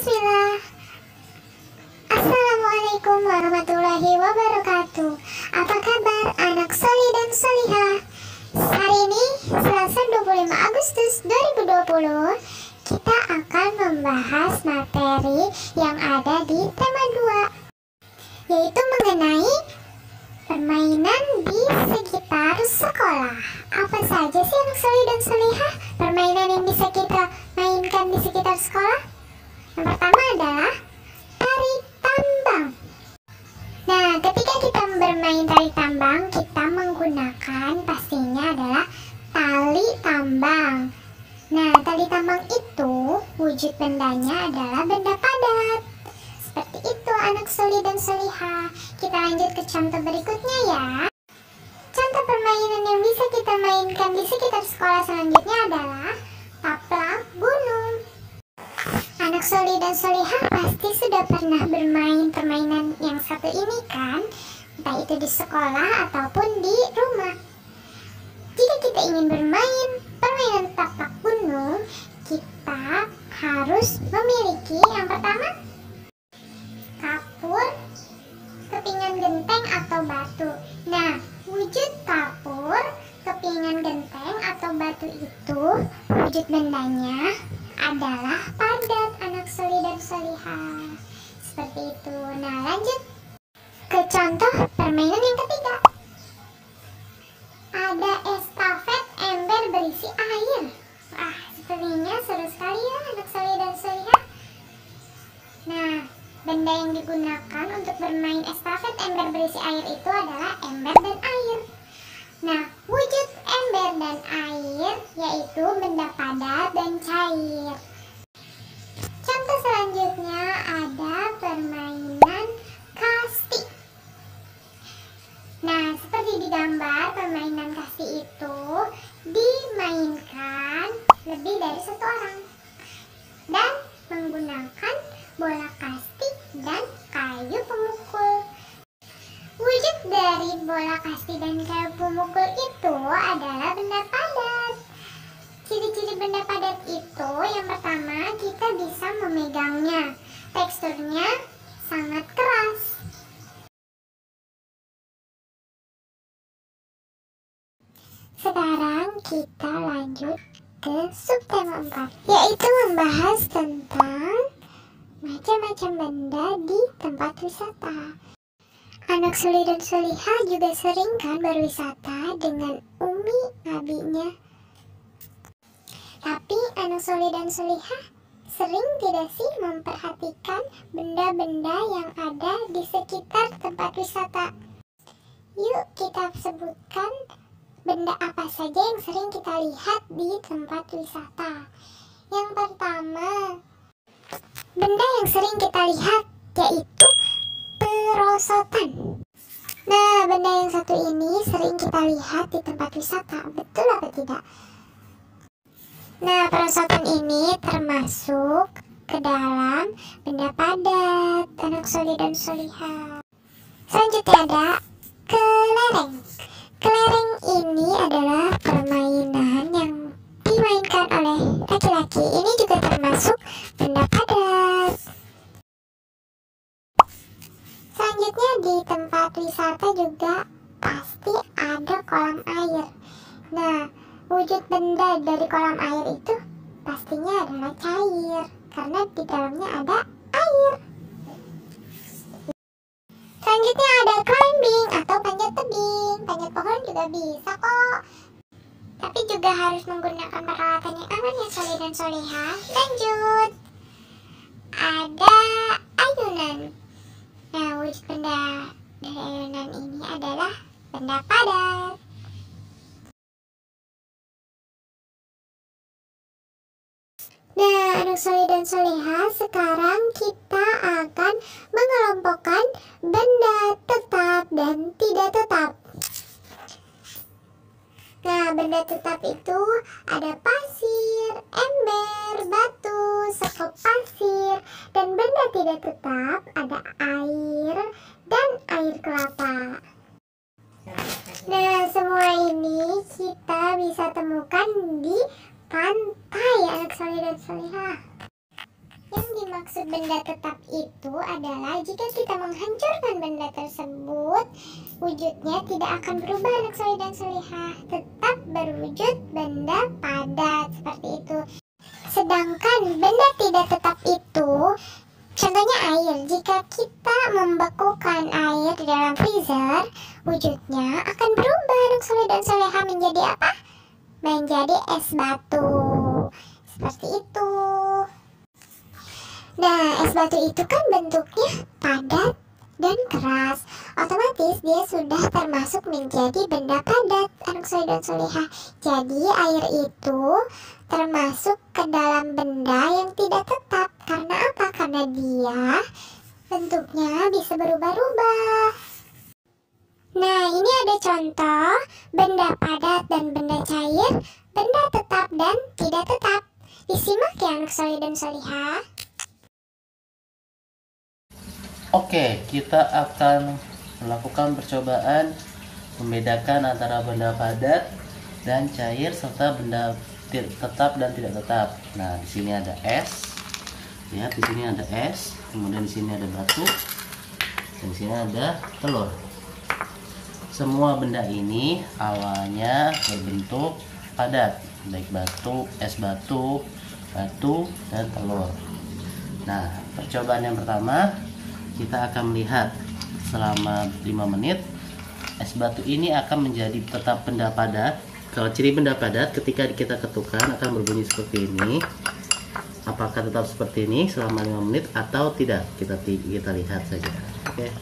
Bismillah. Assalamualaikum warahmatullahi wabarakatuh. Apa kabar anak solih dan solihah? Hari ini Selasa 25 Agustus 2020, kita akan membahas materi yang ada di tema 2, yaitu mengenai permainan di sekitar sekolah. Apa saja sih anak solih dan solihah permainan yang bisa kita mainkan di sekitar sekolah? Yang pertama adalah tarik tambang. Nah, ketika kita bermain tarik tambang, kita menggunakan pastinya adalah tali tambang. Nah, tali tambang itu wujud bendanya adalah benda padat. Seperti itu anak solih dan solihah. Kita lanjut ke contoh berikutnya ya. Contoh permainan yang bisa kita mainkan di sekitar sekolah selanjutnya adalah taplak gunung. Anak solih dan solihah pasti sudah pernah bermain permainan yang satu ini kan? Entah itu di sekolah ataupun di rumah. Jika kita ingin bermain permainan taplak gunung, kita harus memiliki yang pertama kapur, kepingan genteng atau batu. Nah, wujud kapur, kepingan genteng atau batu itu wujud bendanya adalah padat anak solih dan solihah. Seperti itu. Nah, lanjut ke contoh permainan yang ketiga. Ada estafet ember berisi air. Wah, sepertinya seru sekali ya anak solih dan solihah. Nah, benda yang digunakan untuk bermain estafet ember berisi air itu adalah ember dan air. Nah, wujud ember dan air yaitu benda padat dan cair. Contoh selanjutnya ada permainan kasti. Nah, seperti di gambar, permainan kasti itu dimainkan lebih dari satu orang dan menggunakan bola kasti dan kayu pemukul. Wujud dari bola kasti dan kayu pemukul itu adalah benda padat. Ciri-ciri benda padat itu yang pertama, kita bisa memegangnya. Teksturnya sangat keras. Sekarang kita lanjut ke subtema 4, yaitu membahas tentang macam-macam benda di tempat wisata. Anak solih dan solihah juga sering kan berwisata dengan umi abinya. Tapi anak solih dan solihah sering tidak sih memperhatikan benda-benda yang ada di sekitar tempat wisata? Yuk kita sebutkan benda apa saja yang sering kita lihat di tempat wisata. Yang pertama, benda yang sering kita lihat yaitu perosotan. Nah, benda yang satu ini sering kita lihat di tempat wisata, betul apa tidak? Nah, perosotan ini termasuk ke dalam benda padat anak solih dan solihah. Selanjutnya ada kelereng. Kelereng ini adalah permainan yang dimainkan oleh laki-laki. Ini juga termasuk benda padat. Selanjutnya di tempat wisata juga pasti ada kolam air. Nah, wujud benda dari kolam air itu pastinya adalah cair, karena di dalamnya ada air. Selanjutnya ada climbing atau panjat tebing. Panjat pohon juga bisa kok, tapi juga harus menggunakan peralatan yang aman ya solih dan solihah. Lanjut, ada ayunan. Nah, wujud benda dari ayunan ini adalah benda padat. Nah, anak solih dan solihah, sekarang kita akan mengelompokkan benda tetap dan tidak tetap. Nah, benda tetap itu ada pasir, ember, batu, sekop pasir, dan benda tidak tetap ada air dan air kelapa. Nah, semua ini kita bisa temukan di pantai anak solih dan solihah. Yang dimaksud benda tetap itu adalah jika kita menghancurkan benda tersebut, wujudnya tidak akan berubah anak soleh dan solihah, tetap berwujud benda padat seperti itu. Sedangkan benda tidak tetap itu, contohnya air, jika kita membekukan air di dalam freezer, wujudnya akan berubah anak soleh dan solehah menjadi apa? Menjadi es batu. Seperti itu. Nah, es batu itu kan bentuknya padat dan keras. Otomatis dia sudah termasuk menjadi benda padat, anak soleh dan solehah. Jadi air itu termasuk ke dalam benda yang tidak tetap. Karena apa? Karena dia bentuknya bisa berubah-ubah. Nah, ini ada contoh benda padat dan benda cair, benda tetap dan tidak tetap. Disimak ya anak soleh dan solihah. Oke, kita akan melakukan percobaan membedakan antara benda padat dan cair serta benda tetap dan tidak tetap. Nah, di sini ada es. Lihat, di sini ada es, kemudian di sini ada batu, dan di sini ada telur. Semua benda ini awalnya berbentuk padat, baik batu, es batu, dan telur. Nah, percobaan yang pertama, kita akan melihat selama 5 menit es batu ini akan menjadi tetap benda padat. Kalau ciri benda padat ketika kita ketukan akan berbunyi seperti ini. Apakah tetap seperti ini selama 5 menit atau tidak? Kita lihat saja. Oke.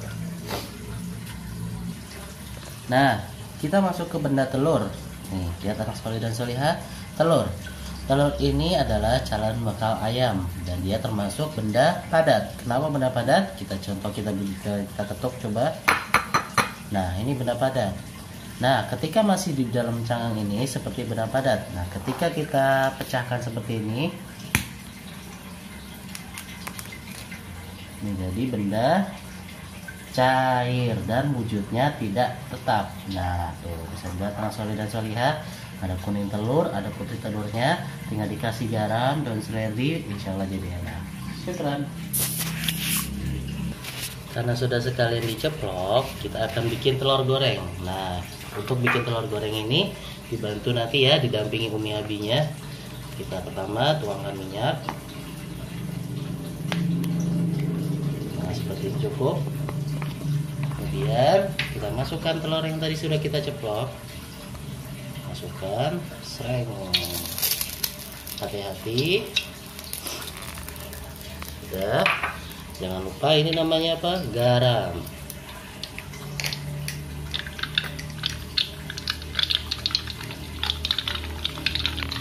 Nah, kita masuk ke benda telur. Nih, lihat anak soleh dan solihah, telur. Telur ini adalah calon bekal ayam dan dia termasuk benda padat. Kenapa benda padat? Kita ketuk coba. Nah, ini benda padat. Nah, ketika masih di dalam cangkang ini seperti benda padat. Nah, ketika kita pecahkan seperti ini menjadi benda cair dan wujudnya tidak tetap. Nah, tuh bisa dilihat anak soleh dan solihah. Ada kuning telur, ada putih telurnya, tinggal dikasih garam, daun seledri, insya Allah jadi enak. Syukran. Karena sudah sekalian diceplok, kita akan bikin telur goreng. Nah, untuk bikin telur goreng ini dibantu nanti ya, didampingi Umi Abinya. Kita pertama tuangkan minyak. Nah, seperti ini cukup. Kemudian kita masukkan telur yang tadi sudah kita ceplok. Masukkan, sereng. Hati-hati. Sudah. Jangan lupa ini namanya apa? Garam.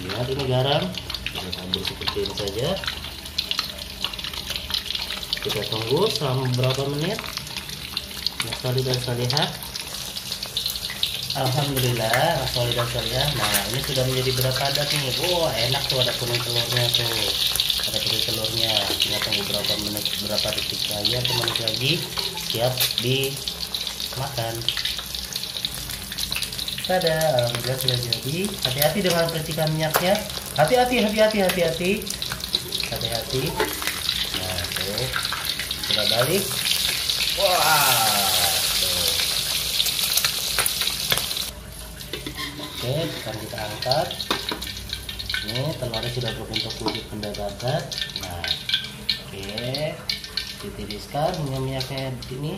Lihat ini garam. Kita ambil seperti ini saja. Kita tunggu selama beberapa menit. Soleh dan solihah. Alhamdulillah, soleh dan solihah. Nah, ini sudah menjadi benda padat nih. Wah, enak tuh, ada kuning telurnya tuh. Ada kuning telurnya. Tinggal tunggu berapa menit, berapa detik lagi atau menit lagi, siap dimakan. Tada, alhamdulillah sudah jadi. Hati-hati dengan percikan minyaknya. Hati-hati. Nah, tuh. Kita balik. Wah. Oke, sekarang kita angkat. Ini telurnya sudah berbentuk wujud benda padat. Nah, oke, ditiriskan minyaknya ini.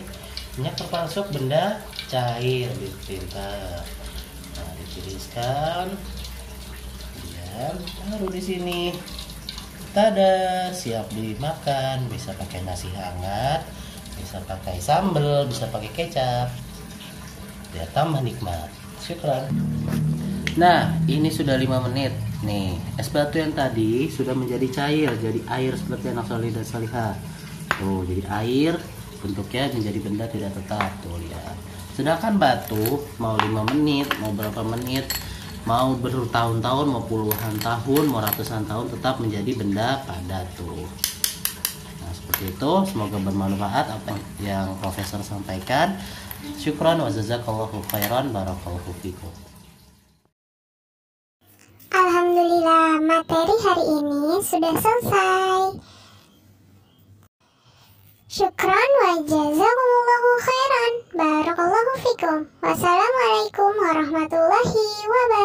Minyak termasuk benda cair, pintar. Nah, ditiriskan. Kemudian taruh di sini. Tada, siap dimakan. Bisa pakai nasi hangat, bisa pakai sambal, bisa pakai kecap. Biar tambah nikmat. Syukran. Nah, ini sudah 5 menit. Nih, es batu yang tadi sudah menjadi cair, jadi air seperti anak soleh dan solihah. Tuh, jadi air, bentuknya menjadi benda tidak tetap. Tuh, lihat. Sedangkan batu mau 5 menit, mau berapa menit, mau bertahun-tahun, mau puluhan tahun, mau ratusan tahun, tetap menjadi benda padat tuh. Nah, seperti itu. Semoga bermanfaat apa yang Profesor sampaikan. Syukron wa jazakallahu khairan, barakallahu fikum. Alhamdulillah, materi hari ini sudah selesai. Syukran wa jazakumullahu khairan. Barakallahu fikum. Wassalamualaikum warahmatullahi wabarakatuh.